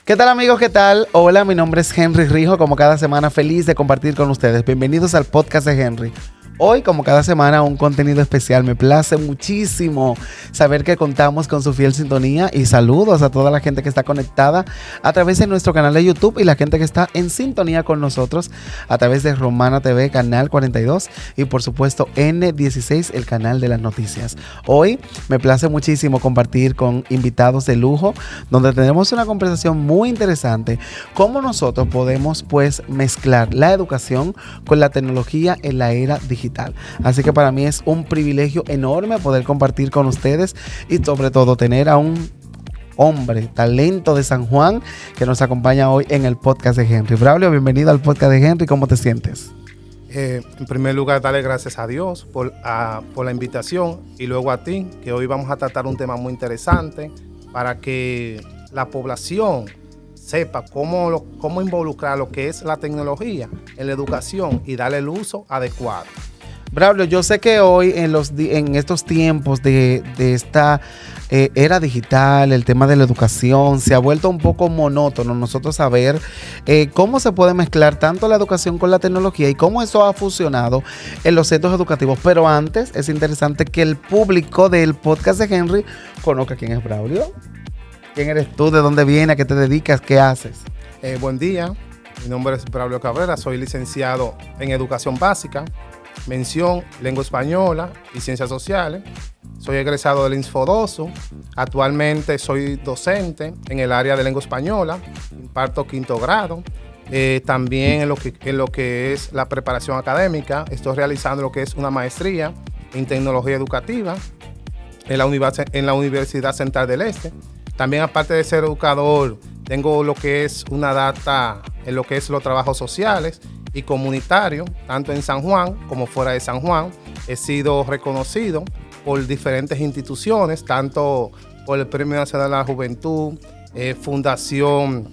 ¿Qué tal amigos? ¿Qué tal? Hola, mi nombre es Henry Rijo, como cada semana feliz de compartir con ustedes. Bienvenidos al podcast de Henry. Hoy, como cada semana, un contenido especial. Me place muchísimo saber que contamos con su fiel sintonía y saludos a toda la gente que está conectada a través de nuestro canal de YouTube y la gente que está en sintonía con nosotros a través de Romana TV, canal 42 y por supuesto N16, el canal de las noticias. Hoy me place muchísimo compartir con invitados de lujo donde tenemos una conversación muy interesante cómo nosotros podemos pues mezclar la educación con la tecnología en la era digital. Así que para mí es un privilegio enorme poder compartir con ustedes y sobre todo tener a un hombre, talento de San Juan que nos acompaña hoy en el podcast de Henry. Braulio, bienvenido al podcast de Henry. ¿Cómo te sientes? En primer lugar, darle gracias a Dios por la invitación y luego a ti, que hoy vamos a tratar un tema muy interesante para que la población sepa cómo involucrar lo que es la tecnología en la educación y darle el uso adecuado. Braulio, yo sé que hoy en estos tiempos de esta era digital, el tema de la educación se ha vuelto un poco monótono nosotros saber cómo se puede mezclar tanto la educación con la tecnología y cómo eso ha funcionado en los centros educativos. Pero antes es interesante que el público del podcast de Henry conozca quién es Braulio. ¿Quién eres tú? ¿De dónde vienes? ¿A qué te dedicas? ¿Qué haces? Buen día, mi nombre es Braulio Cabrera, soy licenciado en Educación Básica, mención Lengua Española y Ciencias Sociales. Soy egresado del INSFODOSU. Actualmente soy docente en el área de Lengua Española, imparto quinto grado. También en lo que es la preparación académica, estoy realizando lo que es una maestría en tecnología educativa en la Universidad Central del Este. También, aparte de ser educador, tengo lo que es una data en lo que es los trabajos sociales y comunitarios, tanto en San Juan como fuera de San Juan. He sido reconocido por diferentes instituciones, tanto por el Premio Nacional de la Juventud, Fundación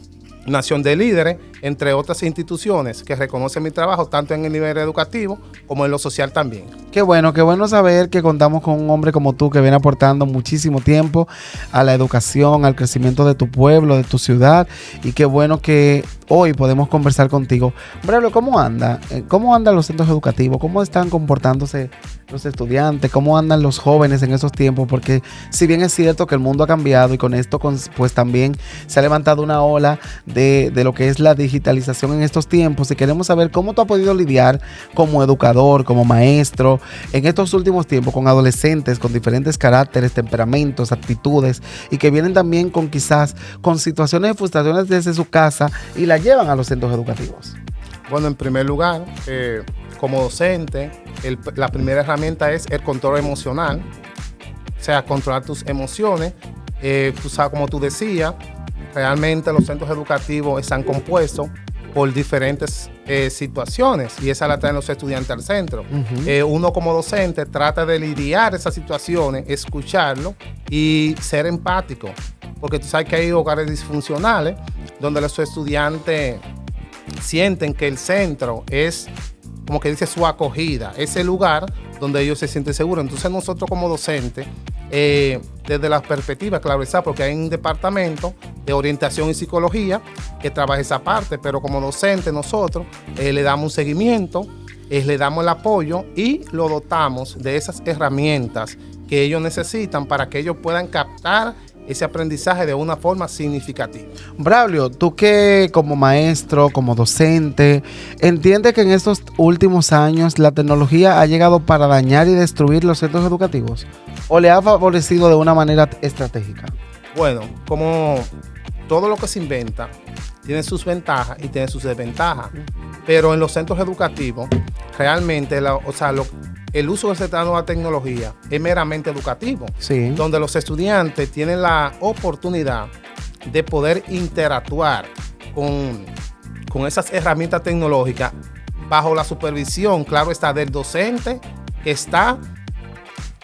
Nación de Líderes, entre otras instituciones que reconocen mi trabajo tanto en el nivel educativo como en lo social también. Qué bueno saber que contamos con un hombre como tú que viene aportando muchísimo tiempo a la educación, al crecimiento de tu pueblo, de tu ciudad, y qué bueno que hoy podemos conversar contigo. Braulio, ¿cómo anda? ¿Cómo andan los centros educativos? ¿Cómo están comportándose los estudiantes? ¿Cómo andan los jóvenes en esos tiempos? Porque si bien es cierto que el mundo ha cambiado y con esto pues también se ha levantado una ola de lo que es la digitalización en estos tiempos, y queremos saber cómo tú has podido lidiar como educador, como maestro, en estos últimos tiempos con adolescentes con diferentes caracteres, temperamentos, actitudes, y que vienen también con quizás con situaciones de frustraciones desde su casa y la llevan a los centros educativos. Bueno, en primer lugar, como docente, la primera herramienta es el control emocional, o sea, controlar tus emociones. Tú sabes, como tú decías, realmente los centros educativos están compuestos por diferentes situaciones y esa la traen los estudiantes al centro. Uno como docente trata de lidiar esas situaciones, escucharlo y ser empático, porque tú sabes que hay hogares disfuncionales donde los estudiantes sienten que el centro es, como que dice, su acogida, ese lugar donde ellos se sienten seguros. Entonces nosotros como docentes, desde la perspectiva, claro está, porque hay un departamento de orientación y psicología que trabaja esa parte, pero como docente nosotros le damos un seguimiento, le damos el apoyo y lo dotamos de esas herramientas que ellos necesitan para que ellos puedan captar ese aprendizaje de una forma significativa. Braulio, tú que como maestro, como docente, ¿entiendes que en estos últimos años la tecnología ha llegado para dañar y destruir los centros educativos? ¿O le ha favorecido de una manera estratégica? Bueno, como todo lo que se inventa tiene sus ventajas y tiene sus desventajas, pero en los centros educativos realmente el uso que se está dando a la tecnología es meramente educativo, sí, donde los estudiantes tienen la oportunidad de poder interactuar con esas herramientas tecnológicas bajo la supervisión, claro está, del docente que está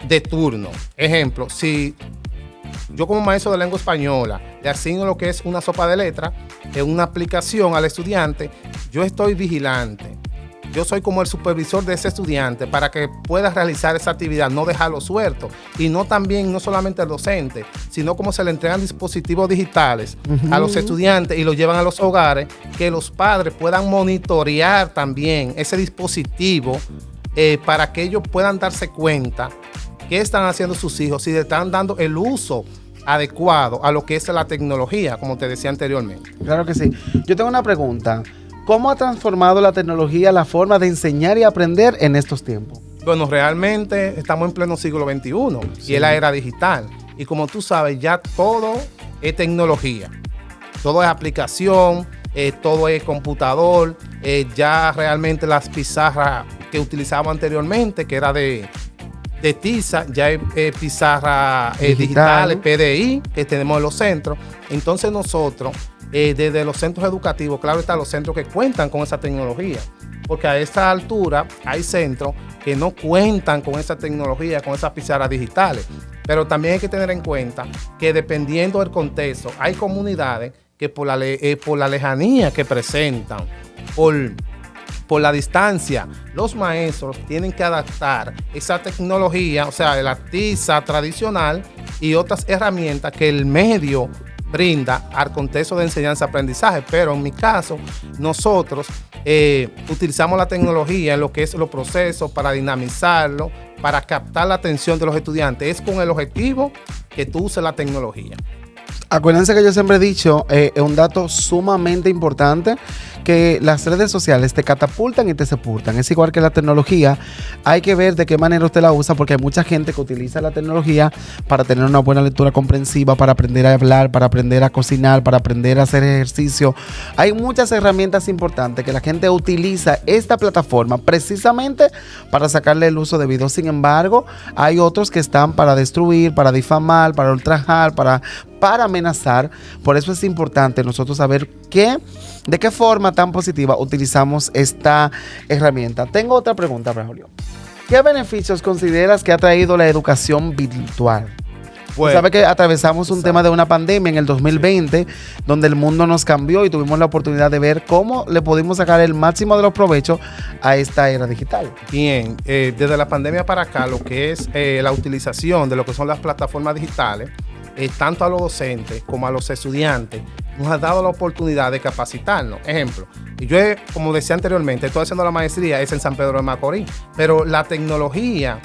de turno. Ejemplo, si yo como maestro de lengua española le asigno lo que es una sopa de letras en una aplicación al estudiante, yo estoy vigilante yo soy como el supervisor de ese estudiante para que pueda realizar esa actividad, no dejarlo suelto. Y no solamente el docente, sino como se le entregan dispositivos digitales a los estudiantes y los llevan a los hogares, que los padres puedan monitorear también ese dispositivo para que ellos puedan darse cuenta qué están haciendo sus hijos, si le están dando el uso adecuado a lo que es la tecnología, como te decía anteriormente. Claro que sí. Yo tengo una pregunta. ¿Cómo ha transformado la tecnología la forma de enseñar y aprender en estos tiempos? Bueno, realmente estamos en pleno siglo XXI y es la era digital. Y como tú sabes, ya todo es tecnología. Todo es aplicación, todo es computador. Ya realmente las pizarras que utilizábamos anteriormente, que era de tiza, ya hay pizarra digitales, PDI, que tenemos en los centros. Entonces nosotros, desde los centros educativos, claro está, los centros que cuentan con esa tecnología, porque a esta altura hay centros que no cuentan con esa tecnología, con esas pizarras digitales. Pero también hay que tener en cuenta que dependiendo del contexto, hay comunidades que por la lejanía que presentan, por la distancia, los maestros tienen que adaptar esa tecnología, o sea, la tiza tradicional y otras herramientas que el medio brinda al contexto de enseñanza-aprendizaje. Pero en mi caso, nosotros utilizamos la tecnología en lo que es los procesos para dinamizarlo, para captar la atención de los estudiantes. Es con el objetivo que tú uses la tecnología. Acuérdense que yo siempre he dicho, un dato sumamente importante, que las redes sociales te catapultan y te sepultan. Es igual que la tecnología. Hay que ver de qué manera usted la usa, porque hay mucha gente que utiliza la tecnología para tener una buena lectura comprensiva, para aprender a hablar, para aprender a cocinar, para aprender a hacer ejercicio. Hay muchas herramientas importantes que la gente utiliza esta plataforma precisamente para sacarle el uso debido. Sin embargo, hay otros que están para destruir, para difamar, para ultrajar, para amenazar. Por eso es importante nosotros saber de qué forma tan positiva utilizamos esta herramienta. Tengo otra pregunta, Braulio. ¿Qué beneficios consideras que ha traído la educación virtual? Bueno, sabes que atravesamos un tema de una pandemia en el 2020, donde el mundo nos cambió y tuvimos la oportunidad de ver cómo le pudimos sacar el máximo de los provechos a esta era digital. Bien, desde la pandemia para acá, lo que es la utilización de lo que son las plataformas digitales, tanto a los docentes como a los estudiantes, nos ha dado la oportunidad de capacitarnos. Ejemplo, yo, como decía anteriormente, estoy haciendo la maestría, es en San Pedro de Macorís, pero la tecnología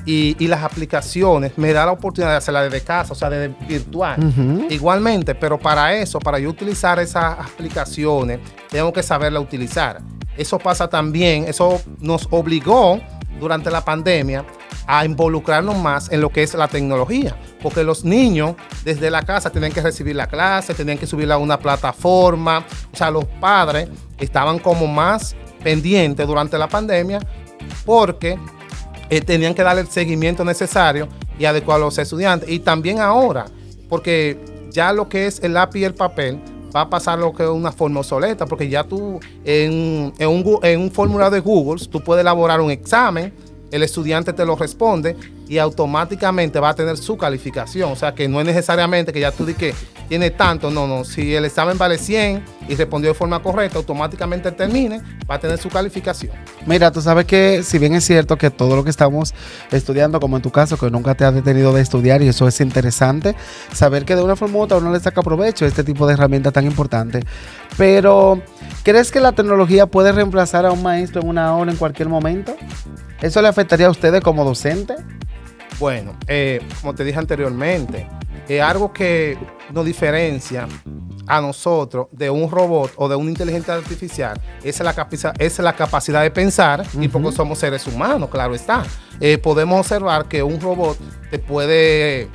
y las aplicaciones me da la oportunidad de hacerla desde casa, o sea, desde virtual. Igualmente, pero para eso, para yo utilizar esas aplicaciones, tengo que saberla utilizar. Eso pasa también, eso nos obligó durante la pandemia a involucrarnos más en lo que es la tecnología, porque los niños desde la casa tenían que recibir la clase, tenían que subirla a una plataforma. O sea, los padres estaban como más pendientes durante la pandemia porque tenían que darle el seguimiento necesario y adecuado a los estudiantes. Y también ahora, porque ya lo que es el lápiz y el papel va a pasar lo que es una forma obsoleta, porque ya tú en un formulario de Google tú puedes elaborar un examen, el estudiante te lo responde y automáticamente va a tener su calificación. O sea, que no es necesariamente que ya tú digas que tiene tanto. No. Si el examen vale 100 y respondió de forma correcta, automáticamente termine, va a tener su calificación. Mira, tú sabes que si bien es cierto que todo lo que estamos estudiando, como en tu caso, que nunca te has detenido de estudiar, y eso es interesante, saber que de una forma u otra uno le saca provecho a este tipo de herramientas tan importantes. Pero, ¿crees que la tecnología puede reemplazar a un maestro en una hora en cualquier momento? ¿Eso le afectaría a ustedes como docente? Bueno, como te dije anteriormente, algo que nos diferencia a nosotros de un robot o de una inteligencia artificial es la capacidad de pensar, y porque somos seres humanos, claro está. Podemos observar que un robot te puede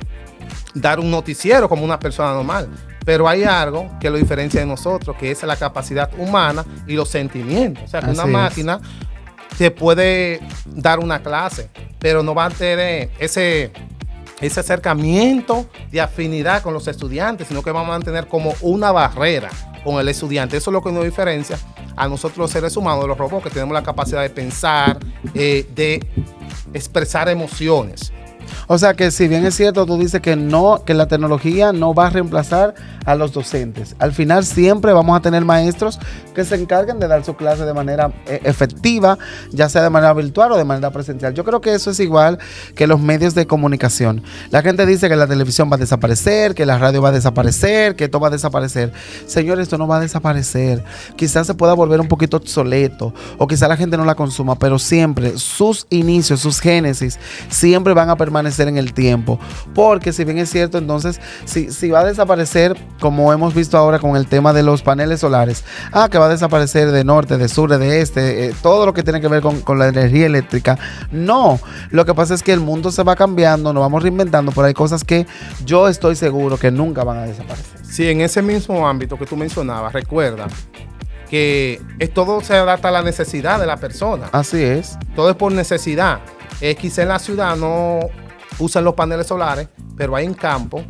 dar un noticiero como una persona normal, pero hay algo que lo diferencia de nosotros, que es la capacidad humana y los sentimientos. O sea, que una máquina te puede dar una clase, pero no va a tener ese acercamiento de afinidad con los estudiantes, sino que va a mantener como una barrera con el estudiante. Eso es lo que nos diferencia a nosotros los seres humanos de los robots, que tenemos la capacidad de pensar, de expresar emociones. O sea que si bien es cierto, tú dices que no, que la tecnología no va a reemplazar a los docentes. Al final siempre vamos a tener maestros que se encarguen de dar su clase de manera efectiva, ya sea de manera virtual o de manera presencial. Yo creo que eso es igual que los medios de comunicación. La gente dice que la televisión va a desaparecer, que la radio va a desaparecer, que todo va a desaparecer. Señores, esto no va a desaparecer. Quizás se pueda volver un poquito obsoleto o quizás la gente no la consuma, pero siempre sus inicios, sus génesis, siempre van a permanecer en el tiempo. Porque si bien es cierto, entonces, si va a desaparecer, como hemos visto ahora con el tema de los paneles solares, que va a desaparecer de norte, de sur, de este, todo lo que tiene que ver con la energía eléctrica. No, lo que pasa es que el mundo se va cambiando, nos vamos reinventando, pero hay cosas que yo estoy seguro que nunca van a desaparecer. Sí, en ese mismo ámbito que tú mencionabas, recuerda que todo se adapta a la necesidad de la persona. Así es. Todo es por necesidad. Quizá en la ciudad no usan los paneles solares, pero hay en campo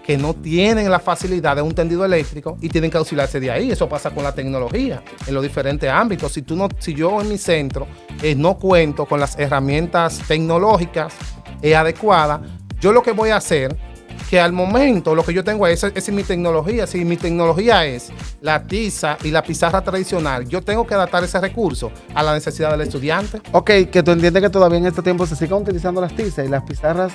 que no tienen la facilidad de un tendido eléctrico y tienen que auxiliarse de ahí. Eso pasa con la tecnología en los diferentes ámbitos. Si yo en mi centro no cuento con las herramientas tecnológicas adecuadas, yo lo que voy a hacer, que al momento lo que yo tengo es mi tecnología. Si mi tecnología es la tiza y la pizarra tradicional, yo tengo que adaptar ese recurso a la necesidad del estudiante. Ok, que tú entiendes que todavía en este tiempo se sigan utilizando las tizas y las pizarras.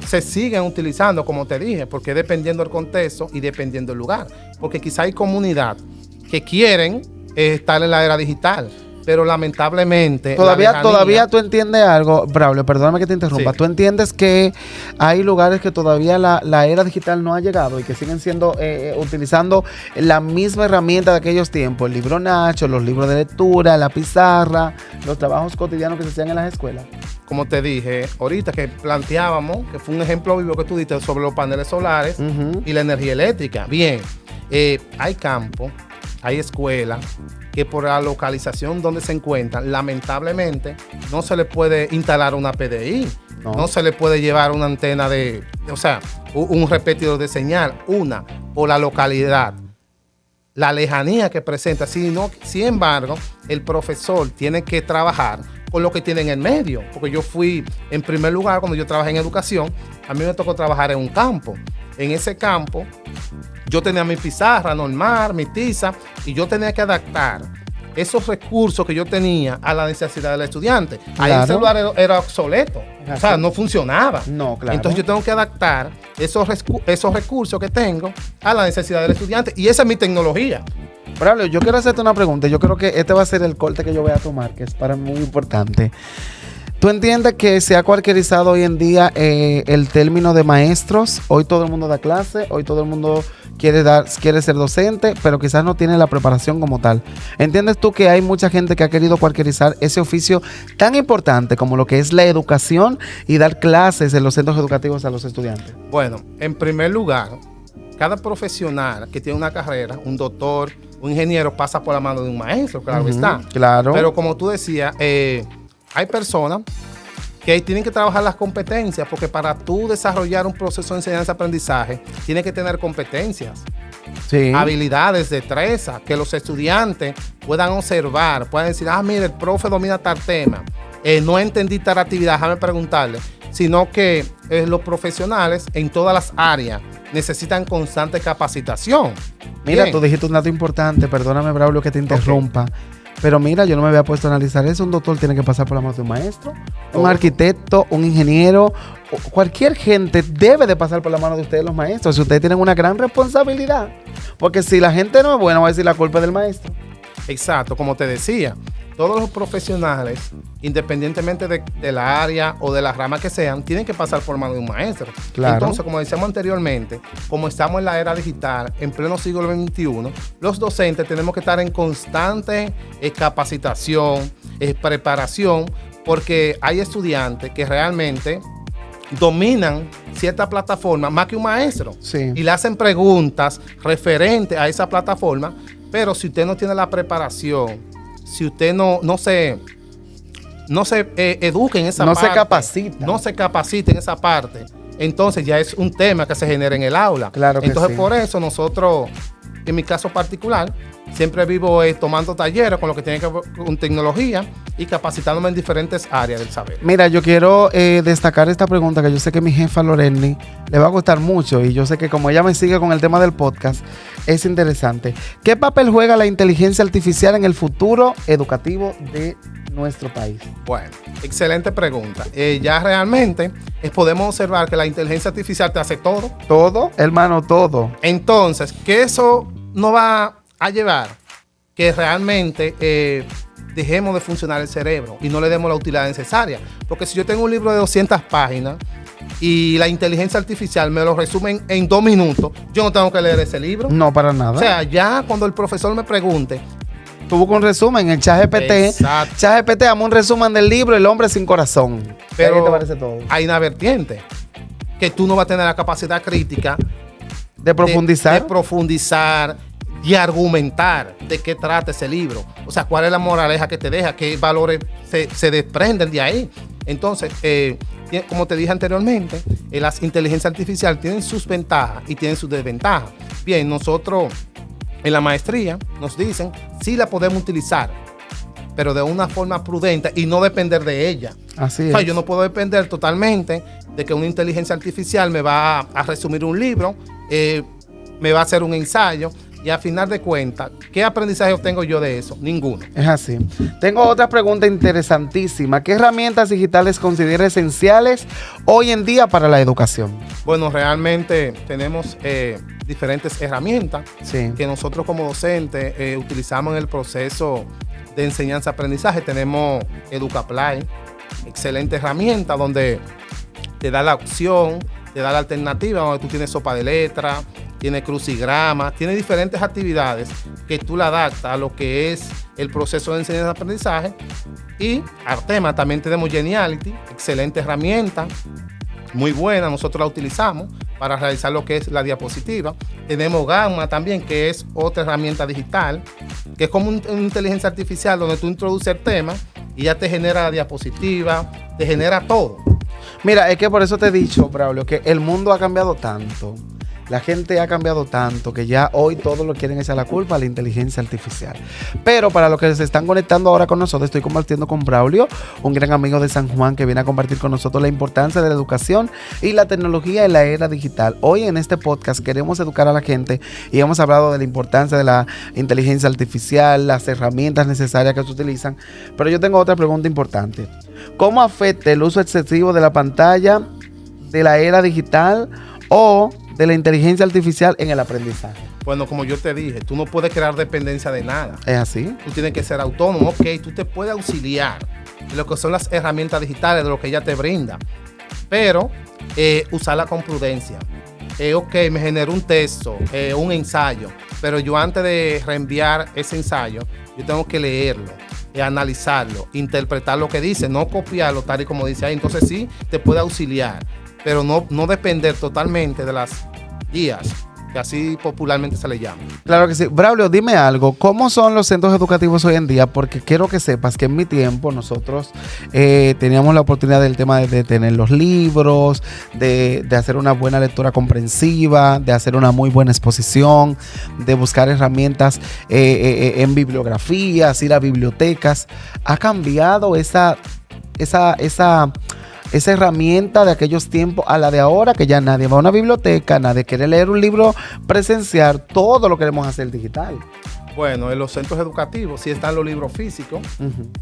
Se siguen utilizando, como te dije, porque dependiendo del contexto y dependiendo del lugar. Porque quizá hay comunidad que quieren estar en la era digital, pero lamentablemente todavía tú entiendes algo, Braulio, perdóname que te interrumpa. Sí. Tú entiendes que hay lugares que todavía la era digital no ha llegado y que siguen siendo utilizando la misma herramienta de aquellos tiempos, el libro Nacho, los libros de lectura, la pizarra, los trabajos cotidianos que se hacían en las escuelas. Como te dije ahorita, que planteábamos, que fue un ejemplo vivo que tú diste sobre los paneles solares y la energía eléctrica. Bien, hay campo, hay escuelas que por la localización donde se encuentran, lamentablemente, no se le puede instalar una PDI, no se le puede llevar una antena un repetidor de señal, por la localidad, la lejanía que presenta. Sin embargo, el profesor tiene que trabajar con lo que tiene en el medio, porque yo fui, en primer lugar, cuando yo trabajé en educación, a mí me tocó trabajar en un campo. En ese campo, yo tenía mi pizarra normal, mi tiza, y yo tenía que adaptar esos recursos que yo tenía a la necesidad del estudiante. Claro. Ahí el celular era obsoleto, o sea, no funcionaba. No, claro. Entonces yo tengo que adaptar esos recursos que tengo a la necesidad del estudiante, y esa es mi tecnología. Braulio, yo quiero hacerte una pregunta. Yo creo que este va a ser el corte que yo voy a tomar, que es para mí muy importante. ¿Tú entiendes que se ha cualquierizado hoy en día el término de maestros? Hoy todo el mundo da clase, hoy todo el mundo quiere ser docente, pero quizás no tiene la preparación como tal. ¿Entiendes tú que hay mucha gente que ha querido cualquierizar ese oficio tan importante como lo que es la educación y dar clases en los centros educativos a los estudiantes? Bueno, en primer lugar, cada profesional que tiene una carrera, un doctor, un ingeniero, pasa por la mano de un maestro, claro está. Claro. Pero como tú decías, hay personas que tienen que trabajar las competencias, porque para tú desarrollar un proceso de enseñanza-aprendizaje, tienes que tener competencias, habilidades, destrezas, que los estudiantes puedan observar, puedan decir, mire, el profe domina tal tema, no entendí tal actividad, déjame preguntarle, sino que los profesionales en todas las áreas necesitan constante capacitación. Mira, tú dijiste un dato importante, perdóname, Braulio, que te interrumpa. Okay. Pero mira, yo no me había puesto a analizar eso. Un doctor tiene que pasar por la mano de un maestro, un arquitecto, un ingeniero. Cualquier gente debe de pasar por la mano de ustedes, los maestros. Si ustedes tienen una gran responsabilidad. Porque si la gente no es buena, va a decir la culpa es del maestro. Exacto, como te decía, todos los profesionales, independientemente de la área o de la rama que sean, tienen que pasar por mano de un maestro. Claro. Entonces, como decíamos anteriormente, como estamos en la era digital, en pleno siglo XXI, los docentes tenemos que estar en constante capacitación, preparación, porque hay estudiantes que realmente dominan cierta plataforma más que un maestro. Y le hacen preguntas referentes a esa plataforma, pero si usted no tiene la preparación, si usted no se educa en esa parte, no se capacita en esa parte, entonces ya es un tema que se genera en el aula. Claro que entonces sí. Por eso nosotros, en mi caso particular, siempre vivo tomando talleres con lo que tiene que ver con tecnología y capacitándome en diferentes áreas del saber. Mira, yo quiero destacar esta pregunta que yo sé que mi jefa Loreni le va a gustar mucho y yo sé que como ella me sigue con el tema del podcast, es interesante. ¿Qué papel juega la inteligencia artificial en el futuro educativo de nuestro país? Bueno, excelente pregunta. Ya realmente podemos observar que la inteligencia artificial te hace todo. Todo, hermano, todo. Entonces, que eso no va a llevar que realmente dejemos de funcionar el cerebro y no le demos la utilidad necesaria. Porque si yo tengo un libro de 200 páginas y la inteligencia artificial me lo resume en 2 minutos, yo no tengo que leer ese libro. No, para nada. O sea, ya cuando el profesor me pregunte, tú buscas un resumen en ChatGPT. ChatGPT, dame un resumen del libro El hombre sin corazón. Pero ahí te parece todo. Hay una vertiente que tú no vas a tener la capacidad crítica de profundizar. De profundizar y argumentar de qué trata ese libro. O sea, cuál es la moraleja que te deja, qué valores se desprenden de ahí. Entonces, como te dije anteriormente, las inteligencias artificiales tienen sus ventajas y tienen sus desventajas. Bien, nosotros en la maestría nos dicen si la podemos utilizar, pero de una forma prudente y no depender de ella. Así es. O sea, yo no puedo depender totalmente de que una inteligencia artificial me va a resumir un libro, me va a hacer un ensayo. Y a final de cuentas, ¿qué aprendizaje obtengo yo de eso? Ninguno. Es así. Tengo otra pregunta interesantísima. ¿Qué herramientas digitales considera esenciales hoy en día para la educación? Bueno, realmente tenemos diferentes herramientas que nosotros como docentes utilizamos en el proceso de enseñanza-aprendizaje. Tenemos EducaPlay, excelente herramienta donde te da la opción, te da la alternativa, donde tú tienes sopa de letras, tiene crucigrama, tiene diferentes actividades que tú la adaptas a lo que es el proceso de enseñanza-aprendizaje. Y Artema, también tenemos Geniality, excelente herramienta, muy buena, nosotros la utilizamos para realizar lo que es la diapositiva. Tenemos Gamma también, que es otra herramienta digital, que es como una inteligencia artificial donde tú introduces el tema y ya te genera la diapositiva, te genera todo. Mira, es que por eso te he dicho, Braulio, que el mundo ha cambiado tanto. La gente ha cambiado tanto que ya hoy todos lo quieren echar la culpa a la inteligencia artificial. Pero para los que se están conectando ahora con nosotros, estoy compartiendo con Braulio, un gran amigo de San Juan que viene a compartir con nosotros la importancia de la educación y la tecnología en la era digital. Hoy en este podcast queremos educar a la gente y hemos hablado de la importancia de la inteligencia artificial, las herramientas necesarias que se utilizan. Pero yo tengo otra pregunta importante. ¿Cómo afecta el uso excesivo de la pantalla de la era digital o de la inteligencia artificial en el aprendizaje? Bueno, como yo te dije, tú no puedes crear dependencia de nada. ¿Es así? Tú tienes que ser autónomo. Ok, tú te puedes auxiliar de lo que son las herramientas digitales, de lo que ella te brinda, pero usarla con prudencia. Ok, me generó un texto, un ensayo, pero yo antes de reenviar ese ensayo, yo tengo que leerlo, analizarlo, interpretar lo que dice, no copiarlo tal y como dice ahí. Entonces sí, te puede auxiliar, pero no depender totalmente de las guías, que así popularmente se le llama. Claro que sí. Braulio, dime algo. ¿Cómo son los centros educativos hoy en día? Porque quiero que sepas que en mi tiempo nosotros teníamos la oportunidad del tema de tener los libros, de hacer una buena lectura comprensiva, de hacer una muy buena exposición, de buscar herramientas en bibliografías, ir a bibliotecas. ¿Ha cambiado esa herramienta de aquellos tiempos a la de ahora, que ya nadie va a una biblioteca, nadie quiere leer un libro presencial, todo lo queremos hacer digital? Bueno, en los centros educativos sí están los libros físicos,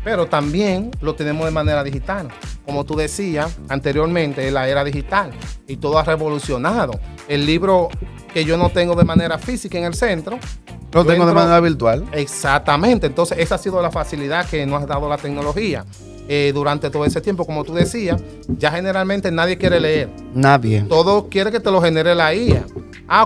pero también lo tenemos de manera digital. Como tú decías anteriormente, es la era digital y todo ha revolucionado. El libro que yo no tengo de manera física en el centro, lo tengo de manera virtual. Exactamente. Entonces, esa ha sido la facilidad que nos ha dado la tecnología. Durante todo ese tiempo, como tú decías, ya generalmente nadie quiere leer. Nadie. Todo quiere que te lo genere la IA.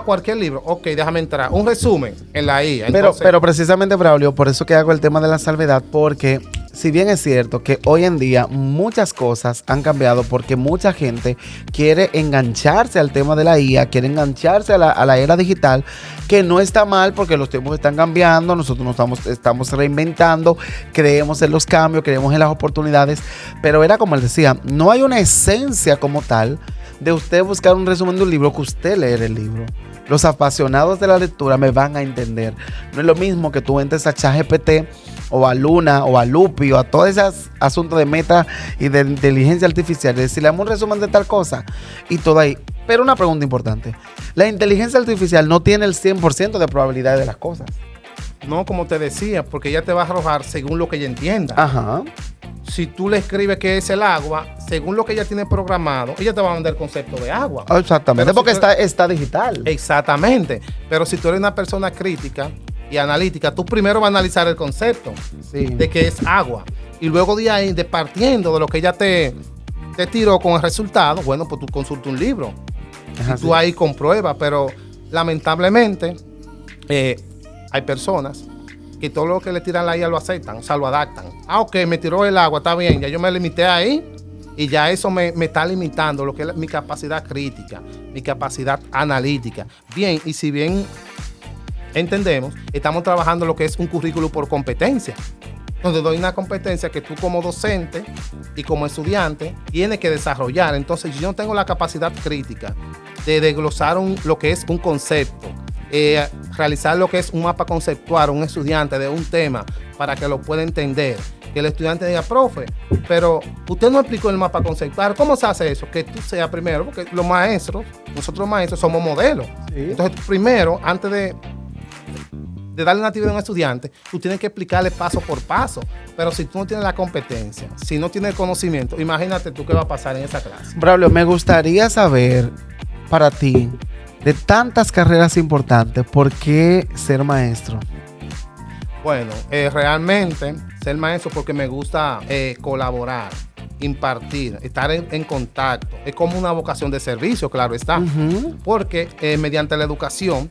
Cualquier libro. Ok, déjame entrar. Un resumen en la IA. Entonces, pero precisamente, Braulio, por eso que hago el tema de la salvedad, porque si bien es cierto que hoy en día muchas cosas han cambiado porque mucha gente quiere engancharse al tema de la IA, quiere engancharse a la era digital, que no está mal porque los tiempos están cambiando, nosotros nos estamos reinventando, creemos en los cambios, creemos en las oportunidades, pero era como él decía, no hay una esencia como tal de usted buscar un resumen de un libro que usted leer el libro. Los apasionados de la lectura me van a entender. No es lo mismo que tú entres a ChatGPT o a Luna o a Lupi o a todos esos asuntos de meta y de inteligencia artificial, y decirle, dame un resumen de tal cosa y todo ahí. Pero una pregunta importante. La inteligencia artificial no tiene el 100% de probabilidad de las cosas. No, como te decía, porque ella te va a arrojar según lo que ella entienda. Ajá. Si tú le escribes qué es el agua, según lo que ella tiene programado, ella te va a mandar el concepto de agua. Exactamente, Pero porque si tú- está digital. Exactamente. Pero si tú eres una persona crítica y analítica, tú primero vas a analizar el concepto Sí. de qué es agua. Y luego de ahí, partiendo de lo que ella te tiró con el resultado, bueno, pues tú consultas un libro. Es Y así. tú ahí compruebas, pero lamentablemente hay personas que todo lo que le tiran a la IA lo aceptan, o sea, lo adaptan. Ah, ok, me tiró el agua, está bien, ya yo me limité ahí y ya eso me está limitando lo que es mi capacidad crítica, mi capacidad analítica. Bien, y si bien entendemos, estamos trabajando lo que es un currículo por competencia, donde doy una competencia que tú como docente y como estudiante tienes que desarrollar. Entonces, yo no tengo la capacidad crítica de desglosar lo que es un concepto, realizar lo que es un mapa conceptual a un estudiante de un tema para que lo pueda entender. Que el estudiante diga, profe, pero usted no explicó el mapa conceptual. ¿Cómo se hace eso? Que tú seas primero, porque los maestros, nosotros los maestros somos modelos. Sí. Entonces, primero, antes de darle una actividad a un estudiante, tú tienes que explicarle paso por paso. Pero si tú no tienes la competencia, si no tienes el conocimiento, imagínate tú qué va a pasar en esa clase. Braulio, me gustaría saber para ti, de tantas carreras importantes, ¿por qué ser maestro? Bueno, realmente ser maestro porque me gusta colaborar, impartir, estar en contacto. Es como una vocación de servicio, claro está. Ujú. Porque mediante la educación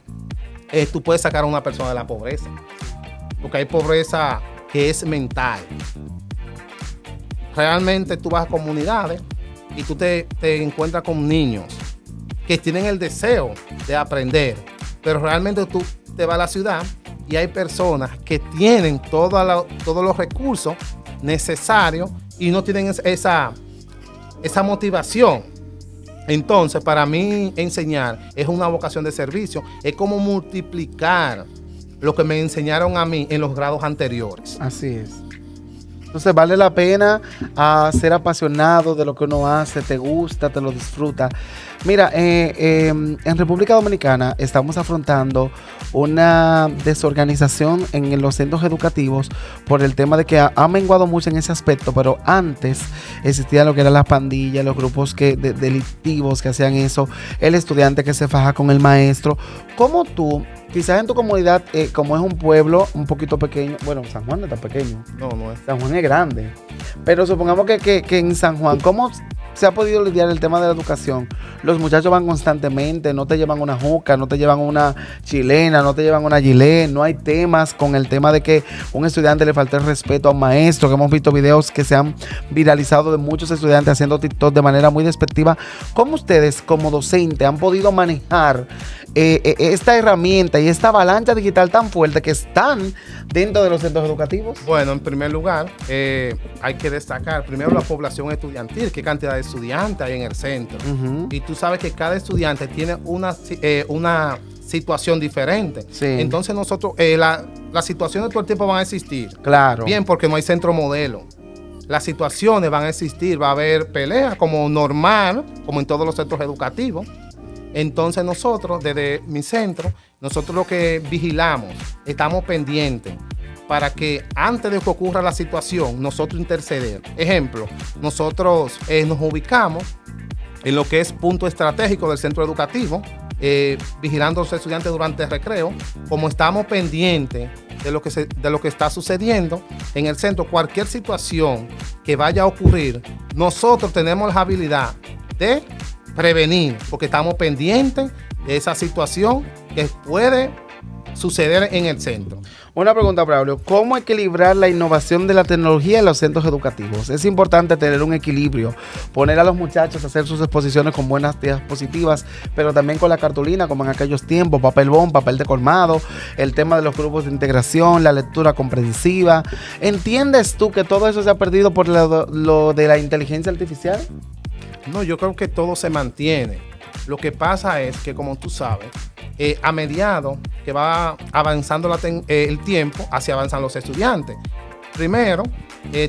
tú puedes sacar a una persona de la pobreza. Porque hay pobreza que es mental. Realmente tú vas a comunidades y tú te encuentras con niños que tienen el deseo de aprender, pero realmente tú te vas a la ciudad y hay personas que tienen todos los recursos necesarios y no tienen esa motivación. Entonces, para mí enseñar es una vocación de servicio, es como multiplicar lo que me enseñaron a mí en los grados anteriores. Así es. Entonces vale la pena ser apasionado de lo que uno hace, te gusta, te lo disfruta. Mira, en República Dominicana estamos afrontando una desorganización en los centros educativos por el tema de que ha menguado mucho en ese aspecto, pero antes existía lo que eran las pandillas, los grupos delictivos que hacían eso, el estudiante que se faja con el maestro. ¿Cómo tú, quizás en tu comunidad, como es un pueblo un poquito pequeño, bueno, San Juan no es tan pequeño, No es. San Juan es grande, pero supongamos que en San Juan, ¿cómo se ha podido lidiar el tema de la educación? Los muchachos van constantemente, no te llevan una juca, no te llevan una chilena, no te llevan una gilet, no hay temas con el tema de que un estudiante le falta el respeto a un maestro, que hemos visto videos que se han viralizado de muchos estudiantes haciendo TikTok de manera muy despectiva. ¿Cómo ustedes como docente han podido manejar esta herramienta y esta avalancha digital tan fuerte que están dentro de los centros educativos? Bueno, en primer lugar, hay que destacar primero la población estudiantil, qué cantidad de estudiantes hay en el centro. Ujú. Y tú sabes que cada estudiante tiene una situación diferente. Sí. Entonces nosotros, las situaciones todo el tiempo van a existir. Claro. Bien, porque no hay centro modelo. Las situaciones van a existir, va a haber peleas como normal, como en todos los centros educativos. Entonces nosotros, desde mi centro, nosotros lo que vigilamos, estamos pendientes para que antes de que ocurra la situación, nosotros interceder. Ejemplo, nosotros nos ubicamos en lo que es punto estratégico del centro educativo, vigilando a los estudiantes durante el recreo. Como estamos pendientes de lo que está sucediendo en el centro, cualquier situación que vaya a ocurrir, nosotros tenemos la habilidad de prevenir, porque estamos pendientes de esa situación que puede suceder en el centro. Una pregunta, Braulio. ¿Cómo equilibrar la innovación de la tecnología en los centros educativos? Es importante tener un equilibrio, poner a los muchachos a hacer sus exposiciones con buenas diapositivas, pero también con la cartulina, como en aquellos tiempos, papel bond, papel de colmado, el tema de los grupos de integración, la lectura comprensiva. ¿Entiendes tú que todo eso se ha perdido por lo de la inteligencia artificial? No, yo creo que todo se mantiene. Lo que pasa es que, como tú sabes, a mediado que va avanzando el tiempo, así avanzan los estudiantes. Primero,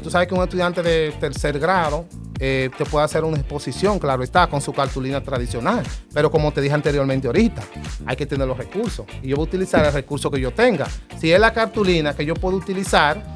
tú sabes que un estudiante de tercer grado te puede hacer una exposición, claro está, con su cartulina tradicional. Pero como te dije anteriormente ahorita, hay que tener los recursos. Y yo voy a utilizar el recurso que yo tenga. Si es la cartulina que yo puedo utilizar,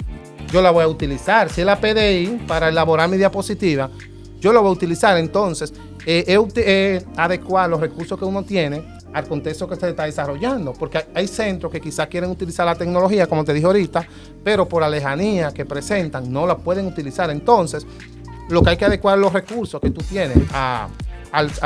yo la voy a utilizar. Si es la PDI para elaborar mi diapositiva, yo la voy a utilizar. Entonces, es adecuar los recursos que uno tiene al contexto que se está desarrollando, porque hay centros que quizás quieren utilizar la tecnología, como te dije ahorita, pero por la lejanía que presentan no la pueden utilizar. Entonces, lo que hay que adecuar los recursos que tú tienes a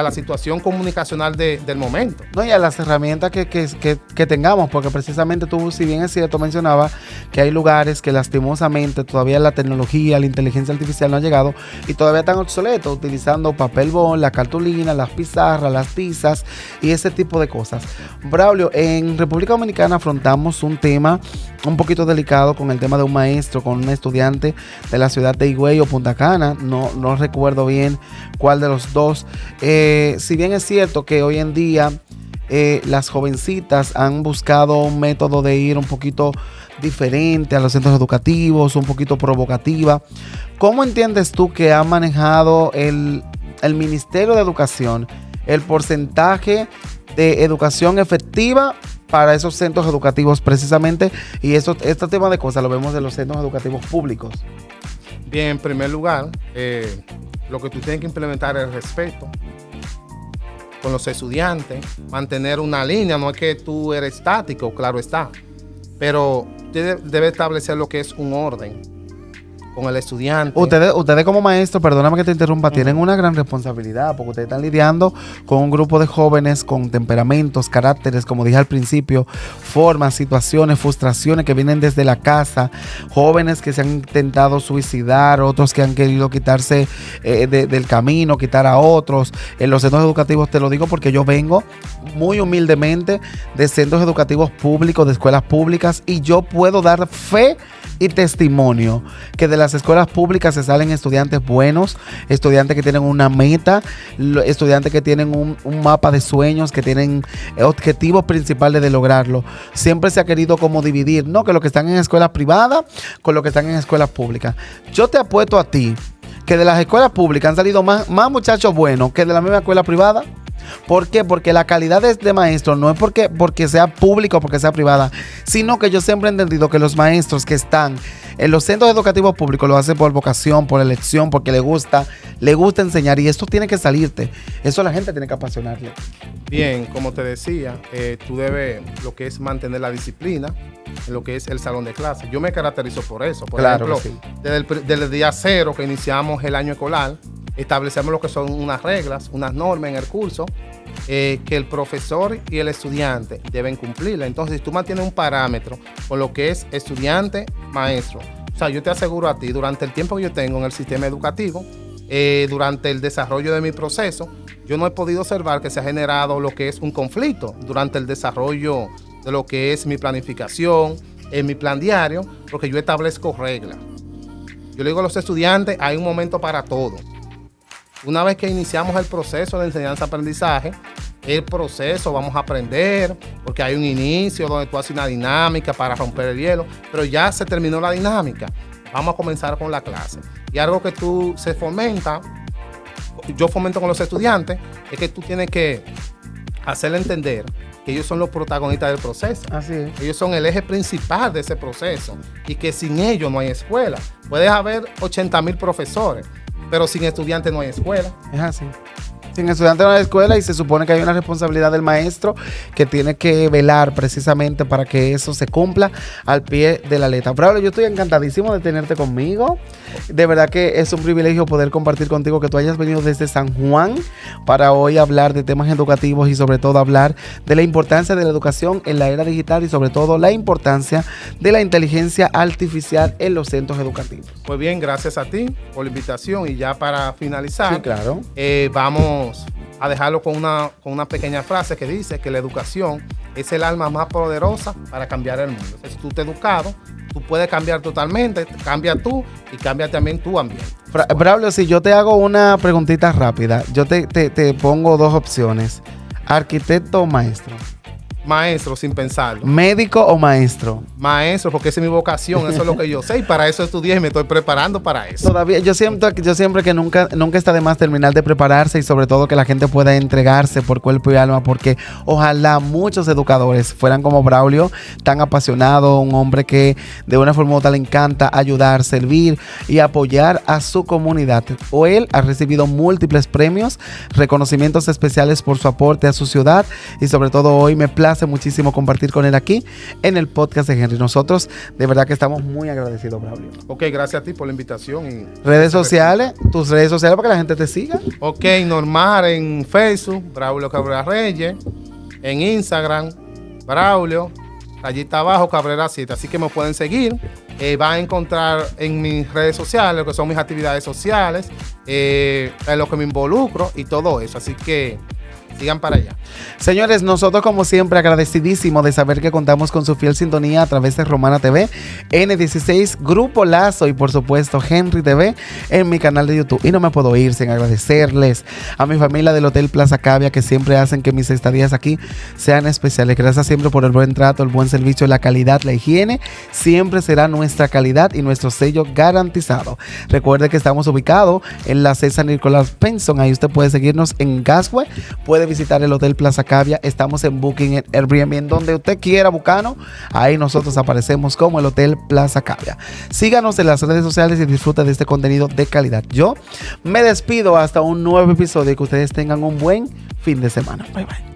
la situación comunicacional del momento. No, y a las herramientas que tengamos, porque precisamente tú, si bien es cierto, mencionabas que hay lugares que lastimosamente todavía la tecnología, la inteligencia artificial no ha llegado y todavía están obsoletos, utilizando papel bond, la cartulina, las pizarras, las tizas y ese tipo de cosas. Braulio, en República Dominicana afrontamos un tema un poquito delicado con el tema de un maestro, con un estudiante de la ciudad de Higüey o Punta Cana, no recuerdo bien cuál de los dos. Si bien es cierto que hoy en día las jovencitas han buscado un método de ir un poquito diferente a los centros educativos, un poquito provocativa, ¿cómo entiendes tú que ha manejado el Ministerio de Educación el porcentaje de educación efectiva para esos centros educativos precisamente? Y este tema de cosas lo vemos de los centros educativos públicos. Bien, en primer lugar, lo que tú tienes que implementar es el respeto con los estudiantes, mantener una línea. No es que tú eres estático, claro está, pero usted debe establecer lo que es un orden con el estudiante. Ustedes como maestros, perdóname que te interrumpa, tienen una gran responsabilidad porque ustedes están lidiando con un grupo de jóvenes con temperamentos, caracteres, como dije al principio, formas, situaciones, frustraciones que vienen desde la casa, jóvenes que se han intentado suicidar, otros que han querido quitarse del camino, quitar a otros. En los centros educativos te lo digo porque yo vengo muy humildemente de centros educativos públicos, de escuelas públicas, y yo puedo dar fe y testimonio que de las escuelas públicas se salen estudiantes buenos, estudiantes que tienen una meta, estudiantes que tienen un mapa de sueños, que tienen objetivos principales de lograrlo. Siempre se ha querido como dividir, ¿no? Que los que están en escuelas privadas con los que están en escuelas públicas. Yo te apuesto a ti que de las escuelas públicas han salido más muchachos buenos que de la misma escuela privada. ¿Por qué? Porque la calidad de maestro no es porque sea pública o porque sea privada, sino que yo siempre he entendido que los maestros que están en los centros educativos públicos lo hacen por vocación, por elección, porque le gusta enseñar, y esto tiene que salirte. Eso la gente tiene que apasionarle. Bien, como te decía, tú debes lo que es mantener la disciplina en lo que es el salón de clase. Yo me caracterizo por eso. Por ejemplo, sí. Desde el día cero que iniciamos el año escolar, establecemos lo que son unas reglas, unas normas en el curso que el profesor y el estudiante deben cumplirla. Entonces, si tú mantienes un parámetro con lo que es estudiante, maestro, o sea, yo te aseguro a ti, durante el tiempo que yo tengo en el sistema educativo, durante el desarrollo de mi proceso, yo no he podido observar que se ha generado lo que es un conflicto durante el desarrollo de lo que es mi planificación, en mi plan diario, porque yo establezco reglas. Yo le digo a los estudiantes, hay un momento para todo. Una vez que iniciamos el proceso de enseñanza-aprendizaje, el proceso vamos a aprender, porque hay un inicio donde tú haces una dinámica para romper el hielo, pero ya se terminó la dinámica. Vamos a comenzar con la clase. Y algo que se fomenta, yo fomento con los estudiantes, es que tú tienes que hacerle entender que ellos son los protagonistas del proceso. Así es. Ellos son el eje principal de ese proceso y que sin ellos no hay escuela. Puedes haber 80,000 profesores, pero sin estudiantes no hay escuela. Es así. Sin estudiantes no hay escuela, y se supone que hay una responsabilidad del maestro que tiene que velar precisamente para que eso se cumpla al pie de la letra. Braulio, yo estoy encantadísimo de tenerte conmigo. De verdad que es un privilegio poder compartir contigo, que tú hayas venido desde San Juan para hoy hablar de temas educativos y sobre todo hablar de la importancia de la educación en la era digital y sobre todo la importancia de la inteligencia artificial en los centros educativos. Pues bien, gracias a ti por la invitación, y ya para finalizar, sí, claro, vamos a dejarlo con una pequeña frase que dice que la educación es el arma más poderosa para cambiar el mundo. Entonces, si tú estás educado, tú puedes cambiar totalmente, cambia tú y cambia también tu ambiente. Braulio, si yo te hago una preguntita rápida, yo te pongo dos opciones: arquitecto o maestro. Maestro, sin pensarlo. ¿Médico o maestro? Maestro, porque esa es mi vocación, eso es lo que yo sé y para eso estudié y me estoy preparando para eso. Todavía, yo siempre que nunca está de más terminar de prepararse y sobre todo que la gente pueda entregarse por cuerpo y alma, porque ojalá muchos educadores fueran como Braulio, tan apasionado, un hombre que de una forma u otra le encanta ayudar, servir y apoyar a su comunidad. O él ha recibido múltiples premios, reconocimientos especiales por su aporte a su ciudad y sobre todo hoy me place muchísimo compartir con él aquí en el podcast de Henry. Nosotros de verdad que estamos muy agradecidos, Braulio. Ok, gracias a ti por la invitación. Y redes sociales, tus redes sociales para que la gente te siga. Ok, normal en Facebook, Braulio Cabrera Reyes, en Instagram, Braulio, rayita abajo, Cabrera 7. Así que me pueden seguir. Van a encontrar en mis redes sociales lo que son mis actividades sociales, en lo que me involucro y todo eso. Así que sigan para allá. Señores, nosotros como siempre agradecidísimos de saber que contamos con su fiel sintonía a través de Romana TV, N16, Grupo Lazo y por supuesto Henry TV en mi canal de YouTube. Y no me puedo ir sin agradecerles a mi familia del Hotel Plaza Cavia que siempre hacen que mis estadías aquí sean especiales. Gracias siempre por el buen trato, el buen servicio, la calidad, la higiene. Siempre será nuestra calidad y nuestro sello garantizado. Recuerde que estamos ubicados en la César Nicolás Penson. Ahí usted puede seguirnos en Gasway, puede visitar el Hotel Plaza Cavia. Estamos en Booking, en Airbnb, en donde usted quiera, Bucano. Ahí nosotros aparecemos como el Hotel Plaza Cavia. Síganos en las redes sociales y disfrute de este contenido de calidad. Yo me despido hasta un nuevo episodio y que ustedes tengan un buen fin de semana. Bye bye.